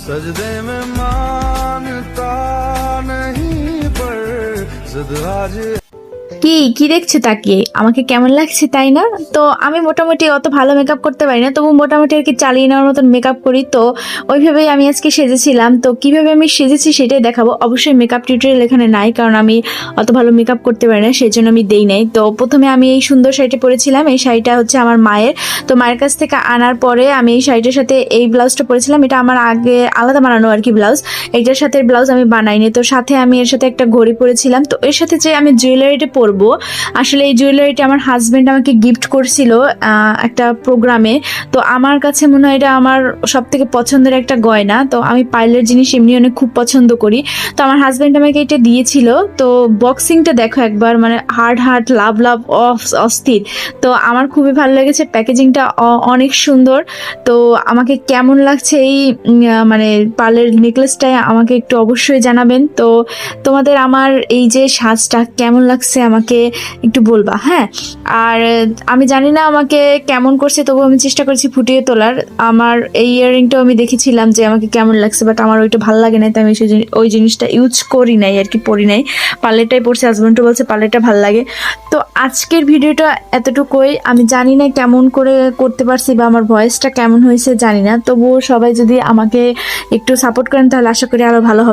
सजदे में मानता नहीं पर जिद आज কি কি দেখছো তাকিয়ে? আমাকে কেমন লাগছে তাই না? তো আমি মোটামুটি অত ভালো মেকআপ করতে পারি না, তবু মোটামুটি আর কি চালিয়ে নেওয়ার মতন মেকআপ করি। তো ওইভাবেই আমি আজকে সেজেছিলাম। তো কিভাবে আমি সেজেছি সেটাই দেখাবো। অবশ্যই মেকআপ টিউটোরিয়াল এখানে নাই, কারণ আমি অত ভালো মেকআপ করতে পারি না, সেই জন্য আমি দেই নাই। তো প্রথমে আমি এই সুন্দর শাড়িটা পরেছিলাম। এই শাড়িটা হচ্ছে আমার মায়ের। তো মায়ের কাছ থেকে আনার পরে আমি এই শাড়িটার সাথে এই ব্লাউজটা পরেছিলাম। এটা আমার আগে আলাদা বানানো আর কি ব্লাউজ। এইটার সাথে ব্লাউজ আমি বানাইনি। তো সাথে আমি এর সাথে একটা ঘড়ি পরেছিলাম। তো এর সাথে যে আমি জুয়েলারিটা পরবো, আসলে এই জুয়েলারিটা আমার হাজবেন্ড আমাকে গিফট করছিল একটা প্রোগ্রামে। তো আমার কাছে মনে হয় এটা আমার সব থেকে পছন্দের একটা গয়না। তো আমি পার্লের জিনিস এমনি অনেক খুব পছন্দ করি। তো আমার হাজবেন্ড আমাকে এটা দিয়েছিল। তো বক্সিংটা দেখো একবার, মানে হার্ট হার্ট লাভ লাভ অস্থির। তো আমার খুবই ভালো লেগেছে, প্যাকেজিংটা অনেক সুন্দর। তো আমাকে কেমন লাগছে এই মানে পার্লের নেকলেসটা আমাকে একটু অবশ্যই জানাবেন। তো তোমাদের আমার এই যে সাজটা কেমন লাগছে আমাকে একটু বলবা, হ্যাঁ। আর আমি জানি না আমাকে কেমন করছে, তবু আমি চেষ্টা করছি ফুটিয়ে তোলার। আমার এই ইয়াররিংটাও আমি দেখেছিলাম যে আমাকে কেমন লাগছে, বাট আমার ওইটা ভালো লাগে নাই, তাই আমি ওই জিনিসটা ইউজ করি নাই আর কি, পরি নাই। পার্লেরটাই পরছি, হাজবেন্ডও বলছে পার্লেরটা ভালো লাগে। তো আজকের ভিডিওটা এতটুকুই। আমি জানি না কেমন করে করতে পারছি বা আমার ভয়েসটা কেমন হয়েছে জানি না, তবুও সবাই যদি আমাকে একটু সাপোর্ট করেন তাহলে আশা করি আরো ভালো হবে।